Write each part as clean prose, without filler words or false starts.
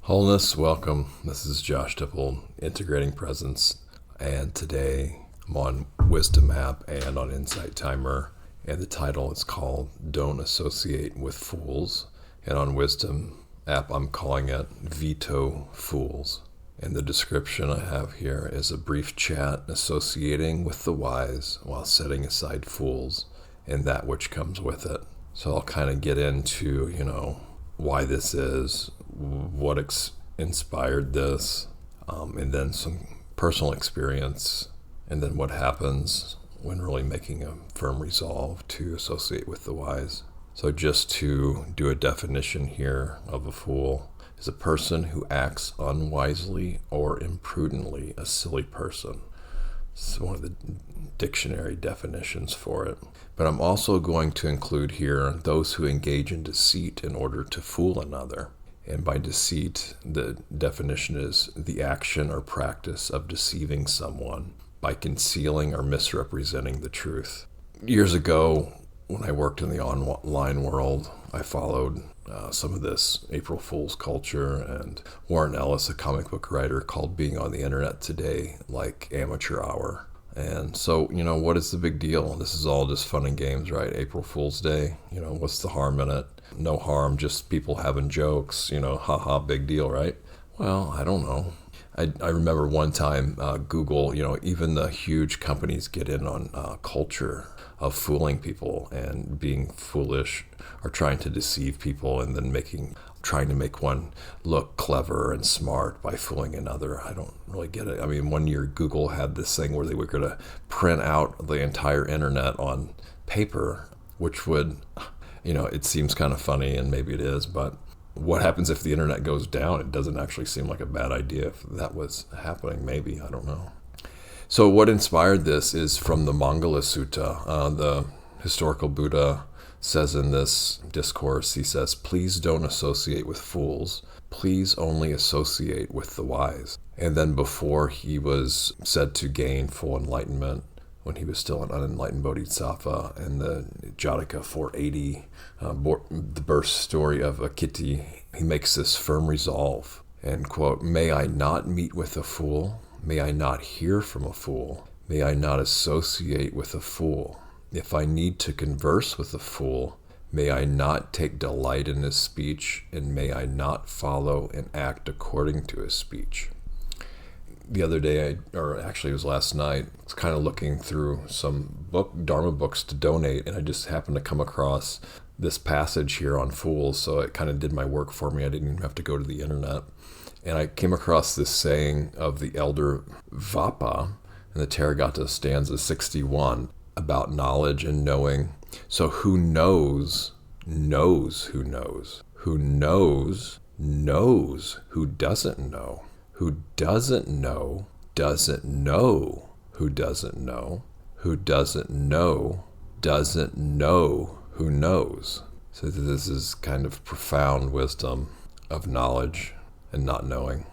Wholeness, welcome. This is Josh Dipple, Integrating Presence, and today I'm on Wisdom app and on Insight Timer, and the title is called Don't Associate with Fools, and on Wisdom app I'm calling it Veto Fools. And the description I have here is a brief chat associating with the wise while setting aside fools and that which comes with it. So I'll kind of get into, why this is, what inspired this, and then some personal experience, and then what happens when really making a firm resolve to associate with the wise. So just to do a definition here of a fool, is a person who acts unwisely or imprudently, a silly person. It's one of the dictionary definitions for it. But I'm also going to include here those who engage in deceit in order to fool another. And by deceit, the definition is the action or practice of deceiving someone by concealing or misrepresenting the truth. Years ago, when I worked in the online world, I followed some of this April Fool's culture, and Warren Ellis, a comic book writer, called being on the internet today like amateur hour. And so, what is the big deal? This is all just fun and games, right? April Fool's Day, what's the harm in it? No harm, just people having jokes, haha, big deal, right? Well, I don't know. I remember one time Google, even the huge companies get in on culture of fooling people and being foolish or trying to deceive people and then trying to make one look clever and smart by fooling another. I don't really get it. I mean, one year Google had this thing where they were going to print out the entire internet on paper, which would, it seems kind of funny, and maybe it is, but what happens if the internet goes down? It doesn't actually seem like a bad idea if that was happening. Maybe, I don't know. So what inspired this is from the Maṅgala Sutta. The historical Buddha says in this discourse, he says, "Please don't associate with fools. Please only associate with the wise." And then before he was said to gain full enlightenment, when he was still an unenlightened bodhisattva, in the Jataka 480, the birth story of Akiti, he makes this firm resolve and quote, "May I not meet with a fool. May I not hear from a fool. May I not associate with a fool. If I need to converse with a fool, may I not take delight in his speech, and may I not follow and act according to his speech." The other day, or actually it was last night, I was kind of looking through some Dharma books to donate, and I just happened to come across this passage here on fools, so it kind of did my work for me. I didn't even have to go to the internet. And I came across this saying of the elder Vapa in the Therigatha stanza 61 about knowledge and knowing. So who knows who knows. Who knows who doesn't know. Who doesn't know doesn't know who doesn't know. Who doesn't know doesn't know who knows. So this is kind of profound wisdom of knowledge and not knowing.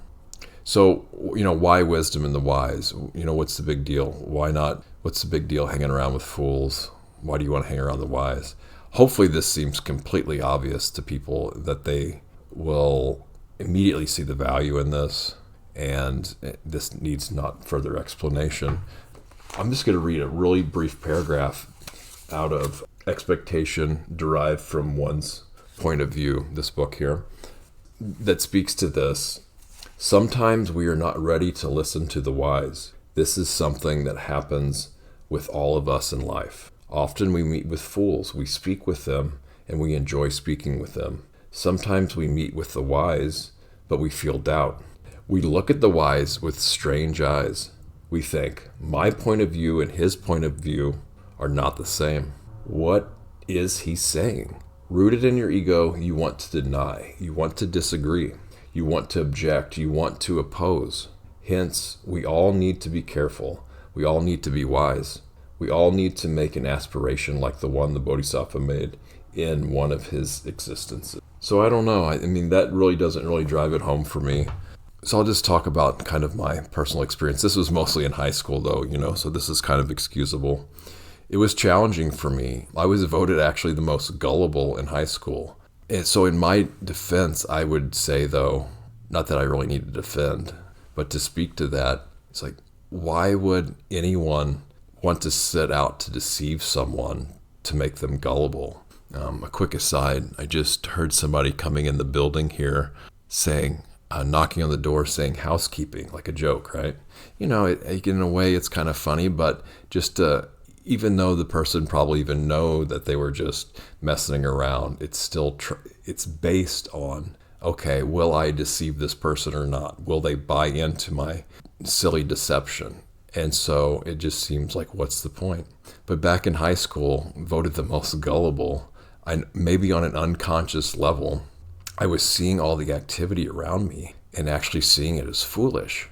So, why wisdom in the wise? What's the big deal? Why not? What's the big deal hanging around with fools? Why do you want to hang around the wise? Hopefully this seems completely obvious to people, that they will immediately see the value in this, and this needs not further explanation. I'm just going to read a really brief paragraph out of Expectation Derived from One's Point of View, this book here, that speaks to this. Sometimes we are not ready to listen to the wise. This is something that happens with all of us in life. Often we meet with fools. We speak with them, and we enjoy speaking with them. Sometimes we meet with the wise, but we feel doubt. We look at the wise with strange eyes. We think, my point of view and his point of view are not the same. What is he saying? Rooted in your ego, you want to deny, you want to disagree, you want to object, you want to oppose. Hence, we all need to be careful. We all need to be wise. We all need to make an aspiration like the one the Bodhisattva made in one of his existences. So I don't know. I mean, that really doesn't really drive it home for me. So I'll just talk about kind of my personal experience. This was mostly in high school though, so this is kind of excusable. It was challenging for me. I was voted actually the most gullible in high school. And so in my defense, I would say though, Not that I really need to defend, but to speak to that, it's like, why would anyone want to set out to deceive someone to make them gullible? A quick aside, I just heard somebody coming in the building here saying, knocking on the door saying housekeeping, like a joke, right? In a way it's kind of funny, but just even though the person probably even know that they were just messing around, it's still, it's based on, okay, will I deceive this person or not? Will they buy into my silly deception? And so it just seems like, what's the point? But back in high school, voted the most gullible. Maybe on an unconscious level, I was seeing all the activity around me and actually seeing it as foolish.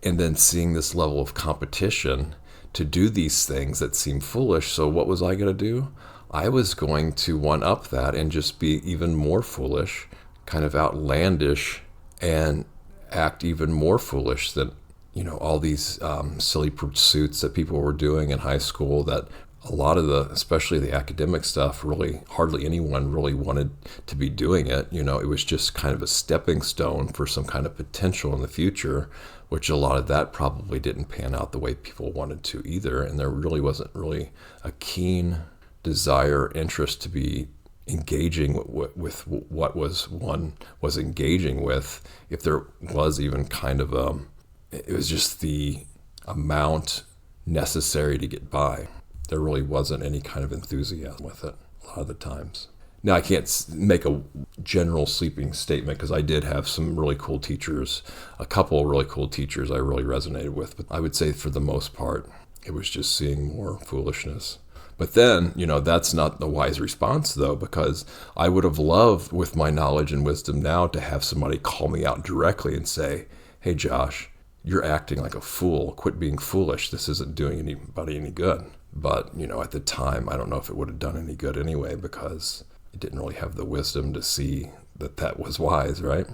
And then seeing this level of competition to do these things that seem foolish. So what was I going to do? I was going to one up that and just be even more foolish, kind of outlandish, and act even more foolish than, all these silly pursuits that people were doing in high school, that a lot of especially the academic stuff, really hardly anyone really wanted to be doing it. It was just kind of a stepping stone for some kind of potential in the future, which a lot of that probably didn't pan out the way people wanted to either. And there really wasn't really a keen desire, interest to be engaging with what one was engaging with, if there was even kind of it was just the amount necessary to get by. There really wasn't any kind of enthusiasm with it a lot of the times. Now, I can't make a general sweeping statement because I did have some really cool teachers, a couple of really cool teachers I really resonated with. But I would say for the most part, it was just seeing more foolishness. But then, that's not the wise response, though, because I would have loved, with my knowledge and wisdom now, to have somebody call me out directly and say, hey, Josh, you're acting like a fool. Quit being foolish. This isn't doing anybody any good. But, at the time, I don't know if it would have done any good anyway, because I didn't really have the wisdom to see that was wise, right?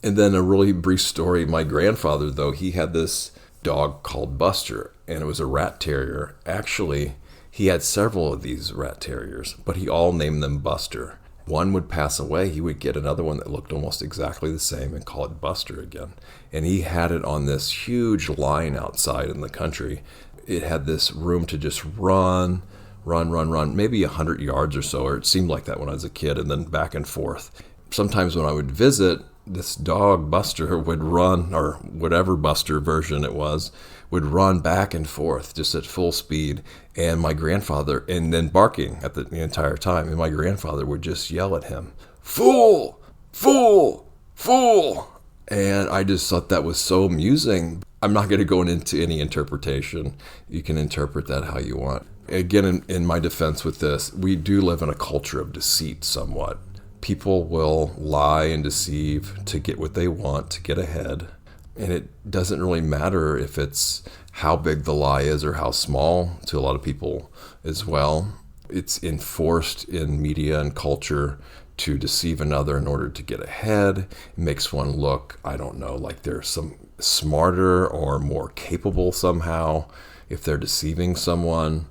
And then a really brief story. My grandfather, though, he had this dog called Buster, and it was a rat terrier. Actually, he had several of these rat terriers, but he all named them Buster. One would pass away, he would get another one that looked almost exactly the same and call it Buster again. And he had it on this huge line outside in the country. It had this room to just run, maybe 100 yards or so, or it seemed like that when I was a kid, and then back and forth. Sometimes when I would visit, this dog, Buster, would run, or whatever Buster version it was, would run back and forth just at full speed. And my grandfather, and then barking at the entire time, and my grandfather would just yell at him, "Fool! Fool! Fool!" And I just thought that was so amusing. I'm not going to go into any interpretation. You can interpret that how you want. Again, in my defense with this, we do live in a culture of deceit somewhat. People will lie and deceive to get what they want, to get ahead. And it doesn't really matter if it's how big the lie is or how small, to a lot of people as well. It's enforced in media and culture to deceive another in order to get ahead. It makes one look, I don't know, like they're some smarter or more capable somehow if they're deceiving someone.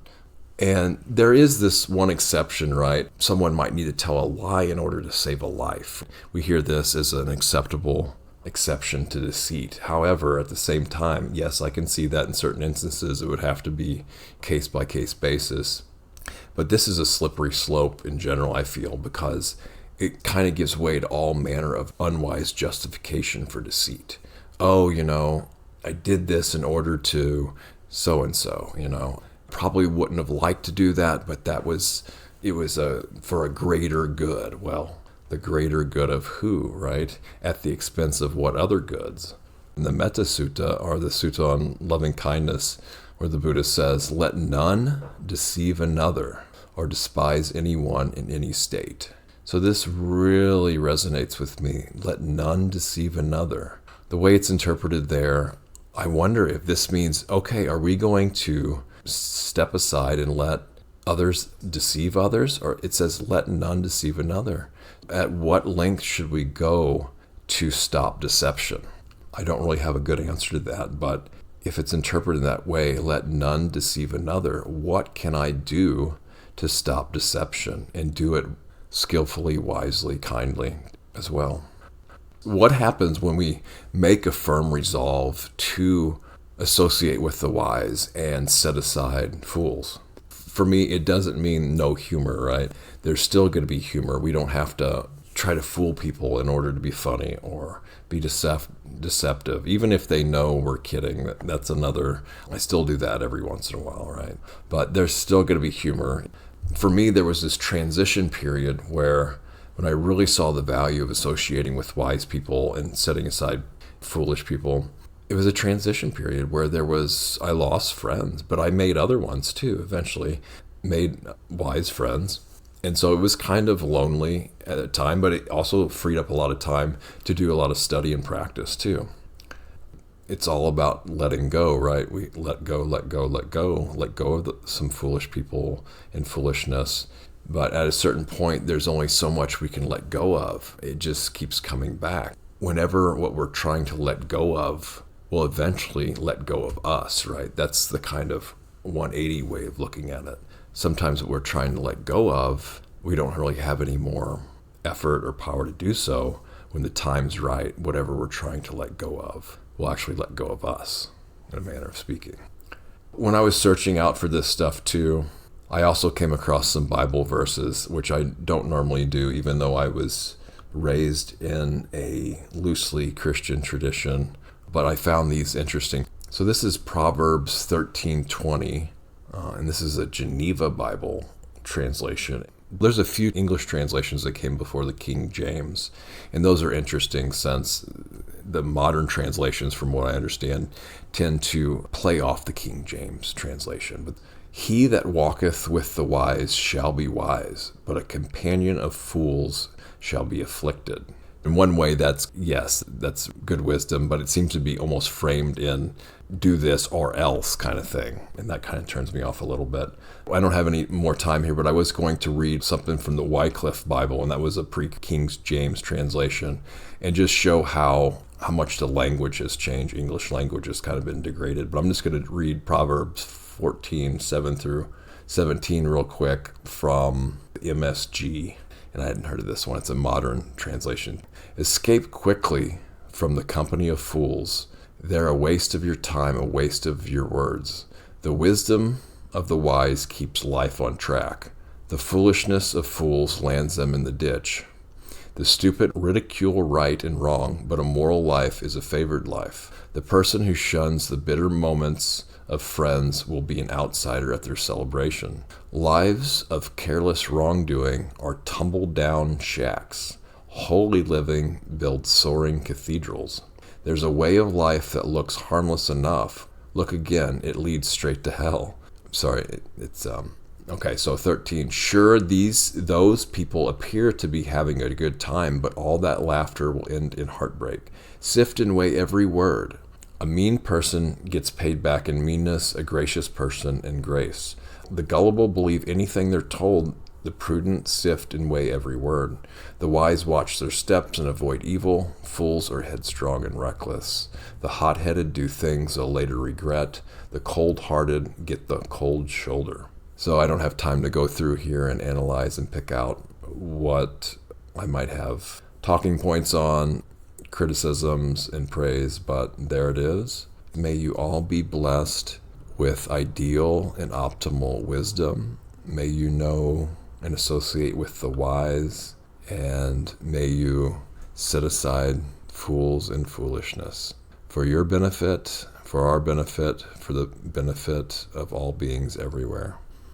And there is this one exception, right? Someone might need to tell a lie in order to save a life. We hear this as an acceptable exception to deceit. However, at the same time, yes, I can see that in certain instances it would have to be case-by-case basis. But this is a slippery slope in general, I feel, because it kind of gives way to all manner of unwise justification for deceit. Oh, I did this in order to so-and-so, Probably wouldn't have liked to do that, but it was for a greater good. Well, the greater good of who, right? At the expense of what other goods? In the Metta Sutta, or the Sutta on loving kindness, where the Buddha says, "Let none deceive another or despise anyone in any state." So this really resonates with me. Let none deceive another. The way it's interpreted there, I wonder if this means, okay, are we going to step aside and let others deceive others? Or it says, let none deceive another. At what length should we go to stop deception? I don't really have a good answer to that, but if it's interpreted that way, let none deceive another, what can I do to stop deception and do it skillfully, wisely, kindly as well? What happens when we make a firm resolve to associate with the wise and set aside fools? For me, it doesn't mean no humor, right? There's still going to be humor. We don't have to try to fool people in order to be funny or be deceptive, even if they know we're kidding. That's another, I still do that every once in a while, right? But there's still going to be humor. For me, there was this transition period where when I really saw the value of associating with wise people and setting aside foolish people, it was a transition period where I lost friends, but I made other ones too, eventually made wise friends. And so it was kind of lonely at the time, but it also freed up a lot of time to do a lot of study and practice too. It's all about letting go, right? We let go of some foolish people and foolishness. But at a certain point, there's only so much we can let go of. It just keeps coming back. Whenever what we're trying to let go of will eventually let go of us, right? That's the kind of 180 way of looking at it. Sometimes what we're trying to let go of, we don't really have any more effort or power to do so. When the time's right, whatever we're trying to let go of will actually let go of us, in a manner of speaking. When I was searching out for this stuff too, I also came across some Bible verses, which I don't normally do, even though I was raised in a loosely Christian tradition, but I found these interesting. So this is Proverbs 13:20, and this is a Geneva Bible translation. There's a few English translations that came before the King James, and those are interesting since the modern translations, from what I understand, tend to play off the King James translation. But he that walketh with the wise shall be wise, but a companion of fools shall be afflicted. In one way, that's good wisdom, but it seems to be almost framed in do this or else kind of thing. And that kind of turns me off a little bit. I don't have any more time here, but I was going to read something from the Wycliffe Bible, and that was a pre-King James translation, and just show how much the language has changed. English language has kind of been degraded. But I'm just going to read Proverbs 14:7 through 17 real quick from the MSG. And I hadn't heard of this one. It's a modern translation. Escape quickly from the company of fools. They're a waste of your time, a waste of your words. The wisdom of the wise keeps life on track. The foolishness of fools lands them in the ditch. The stupid ridicule right and wrong, but a moral life is a favored life. The person who shuns the bitter moments of friends will be an outsider at their celebration. Lives of careless wrongdoing are tumbled down shacks. Holy living builds soaring cathedrals. There's a way of life that looks harmless enough. Look again, it leads straight to hell. Sorry, okay, so 13. Sure, those people appear to be having a good time, but all that laughter will end in heartbreak. Sift and weigh every word. A mean person gets paid back in meanness, a gracious person in grace. The gullible believe anything they're told. The prudent sift and weigh every word. The wise watch their steps and avoid evil. Fools are headstrong and reckless. The hot-headed do things they'll later regret. The cold-hearted get the cold shoulder. So I don't have time to go through here and analyze and pick out what I might have talking points on, criticisms and praise, but there it is. May you all be blessed with ideal and optimal wisdom. May you know and associate with the wise, and may you set aside fools and foolishness for your benefit, for our benefit, for the benefit of all beings everywhere.